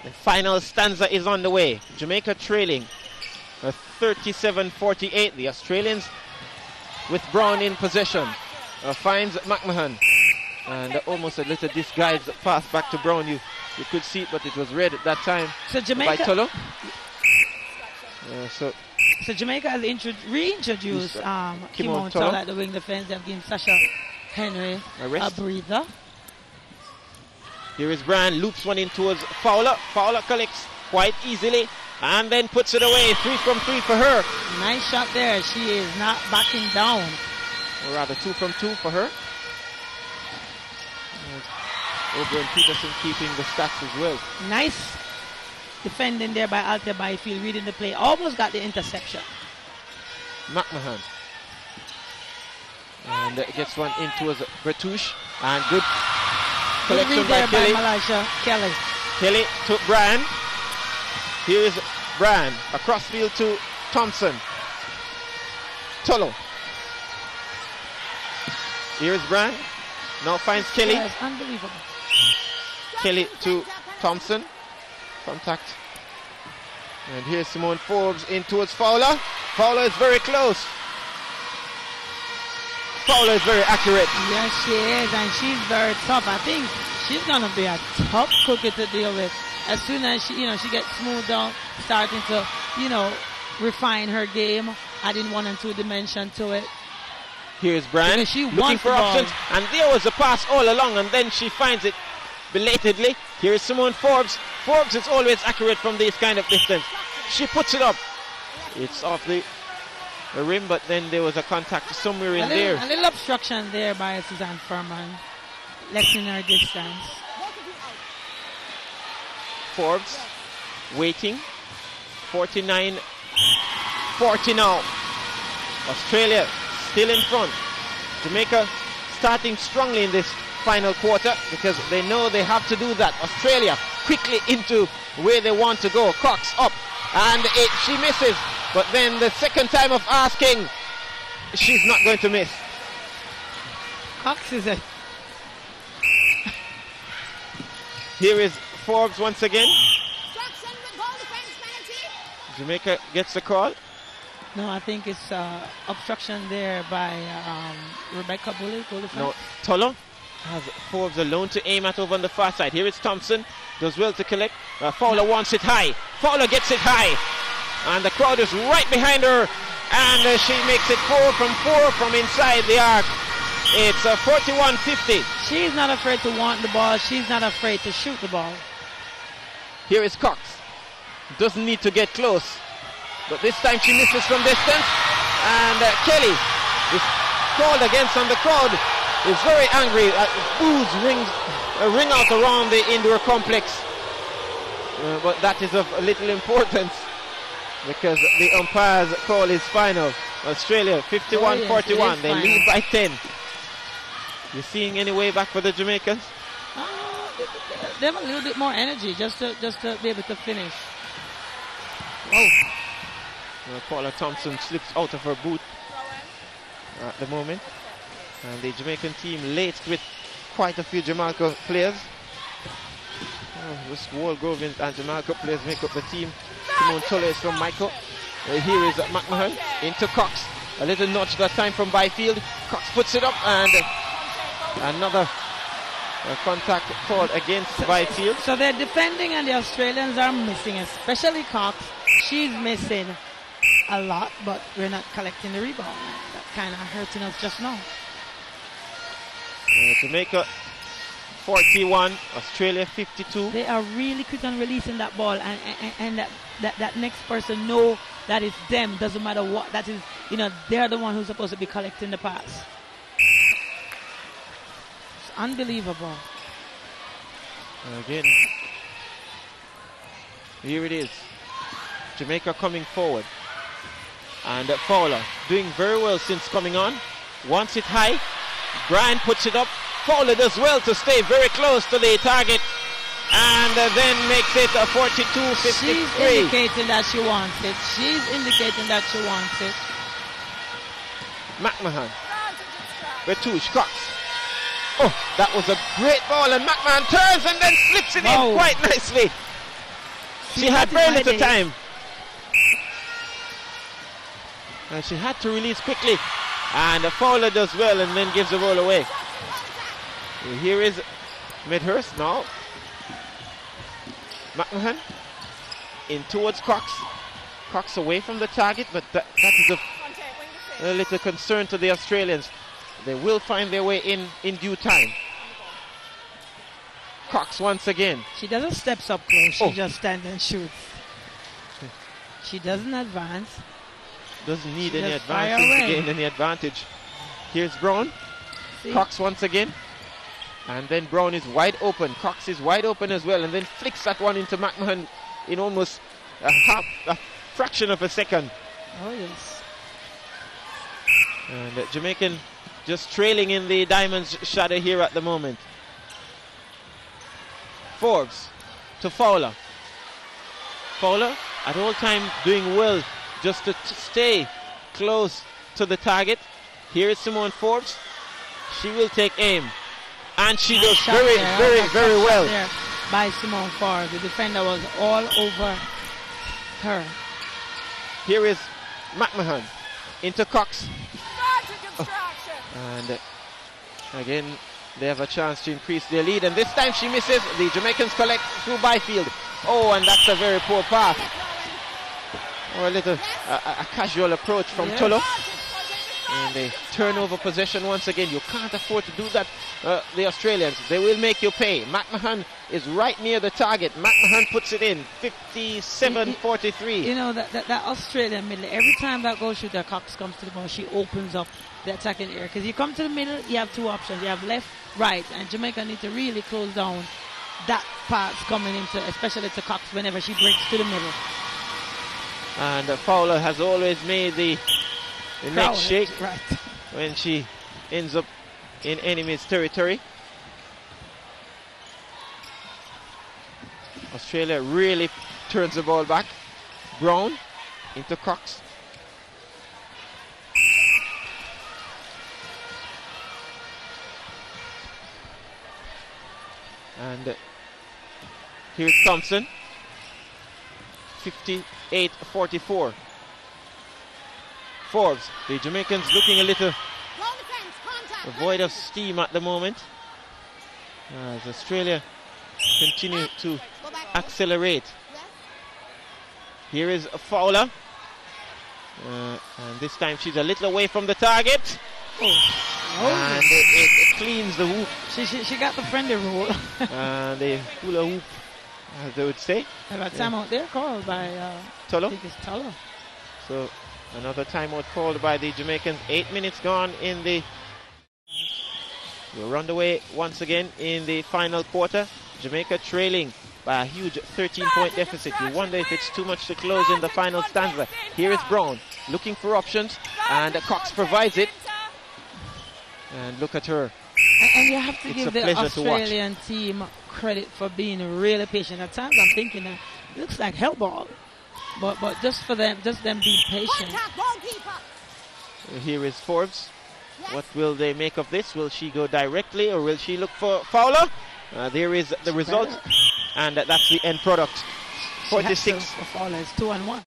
The final stanza is on the way. Jamaica trailing 37-48. The Australians with Brown in possession. Finds McMahon. And almost a little disguised pass back to Brown. You could see it, but it was red at that time. So Jamaica, by Tolo. So Jamaica has reintroduced Kimon Tolo at the wing defense. They've given Sasha Henry a breather. Here is Brand, loops one in towards Fowler. Fowler collects quite easily and then puts it away. 3 from 3 for her. Nice shot there. She is not backing down. Or rather 2 from 2 for her. Ober and Peterson keeping the stats as well. Nice defending there by Alter Byfield, reading the play. Almost got the interception. McMahon. And gets one in towards Bertouche. And good collection by Kelly. Kelly. Kelly to Brand. Here is Brand. Across field to Thompson. Tolo. Here is Brand. Now finds Kelly. Yes, unbelievable. Kelly to Thompson. Contact. And here's Simone Forbes in towards Fowler. Fowler is very close. Fowler is very accurate. Yes, she is, and she's very tough. I think she's gonna be a tough cookie to deal with. As soon as she gets smoothed down, starting to, refine her game, adding 1 and 2 dimension to it. Here's Brand looking for options, and there was a pass all along, and then she finds it belatedly. Here's Simone Forbes. Forbes is always accurate from this kind of distance. She puts it up. It's off the rim, but then there was a contact somewhere in there. A little obstruction there by Suzanne Furman, lessening her distance. Forbes waiting. 49-40 now. Australia still in front. Jamaica starting strongly in this final quarter because they know they have to do that. Australia quickly into where they want to go. Cox up, and she misses. But then the second time of asking, she's not going to miss. Cox is a... Here is Forbes once again. Jamaica gets the call. No, I think it's obstruction there by Rebecca Bully. No, Tolo has Forbes alone to aim at over on the far side. Here is Thompson, does well to collect. Fowler wants it high. Fowler gets it high. And the crowd is right behind her. And she makes it 4 from 4 from inside the arc. It's 41-50. She's not afraid to want the ball. She's not afraid to shoot the ball. Here is Cox. Doesn't need to get close. But this time she misses from distance. And Kelly is called against, and the crowd is very angry. Boos ring out around the indoor complex. But that is of little importance because the umpire's call is final. Australia 51-41. They lead by 10. You seeing any way back for the Jamaicans? They have a little bit more energy just to be able to finish. Oh. Paula Thompson slips out of her boot at the moment. And the Jamaican team laced with quite a few Jamaica players. This Walgrove and Jamaica players make up the team. Simone Tolo is from Michael. Here is McMahon into Cox. A little notch that time from Byfield. Cox puts it up, and another contact called against Byfield. So they're defending and the Australians are missing, especially Cox. She's missing a lot, but we're not collecting the rebound. That kind of hurting us just now. Jamaica 41, Australia 52. They are really quick on releasing that ball, and that next person know that it's them. Doesn't matter what that is. They're the one who's supposed to be collecting the pass. It's unbelievable. Again, here it is. Jamaica coming forward. And Fowler doing very well since coming on. Wants it high. Brian puts it up. Fowler does well to stay very close to the target. And then makes it a 42-53. She's indicating that she wants it. She's indicating that she wants it. McMahon. Bertouche, Cox. Oh, that was a great ball. And McMahon turns and then slips it in quite nicely. She had very little time. And she had to release quickly. And the Fowler does well and then gives the ball away. Here is Midhurst now. McMahon in towards Cox. Cox away from the target, but that is a little concern to the Australians. They will find their way in due time. Cox once again. She doesn't step up close, she just stands and shoots. She doesn't advance. Doesn't need any advantage to gain any advantage. Here's Brown. See? Cox once again. And then Brown is wide open. Cox is wide open as well, and then flicks that one into McMahon in almost a fraction of a second. Oh yes. And Jamaican just trailing in the Diamonds shadow here at the moment. Forbes to Fowler. Fowler at all time doing well just to stay close to the target. Here is Simone Forbes. She will take aim. And she does very well. There by Simone Forbes. The defender was all over her. Here is McMahon into Cox. And again, they have a chance to increase their lead. And this time she misses. The Jamaicans collect through Byfield. Oh, and that's a very poor pass. Or a little a casual approach from Tullow. And they turn over possession once again. You can't afford to do that, the Australians. They will make you pay. McMahon is right near the target. McMahon puts it in. 57-43. You know, that Australian middle, every time that goal shooter Cox comes to the ball, she opens up the attacking area. Because you come to the middle, you have two options. You have left, right. And Jamaica need to really close down that pass coming into, especially to Cox whenever she breaks to the middle. And Fowler has always made the neck shake when she ends up in enemy's territory. Australia really turns the ball back. Brown into Cox. And here's Thompson. 58-44. Forbes, the Jamaicans looking a little void of steam at the moment as Australia continue to accelerate. Here is Fowler, and this time she's a little away from the target. And it cleans the hoop. She got the friendly rule. And the hula hoop, as they would say. And a timeout there called by Tullow. I think it's Tullow. So another timeout called by the Jamaicans. 8 minutes gone in the... We're underway once again in the final quarter. Jamaica trailing by a huge 13-point deficit. You wonder if it's too much to close in the final stanza. Here is Brown looking for options, and Cox provides it. And look at her. And you have to give the Australian team credit for being really patient. At times I'm thinking that it looks like hell ball. But just for them, just them being patient. Here is Forbes. What will they make of this? Will she go directly or will she look for Fowler? There is the result, and that's the end product. 46. Fowler is 2-1.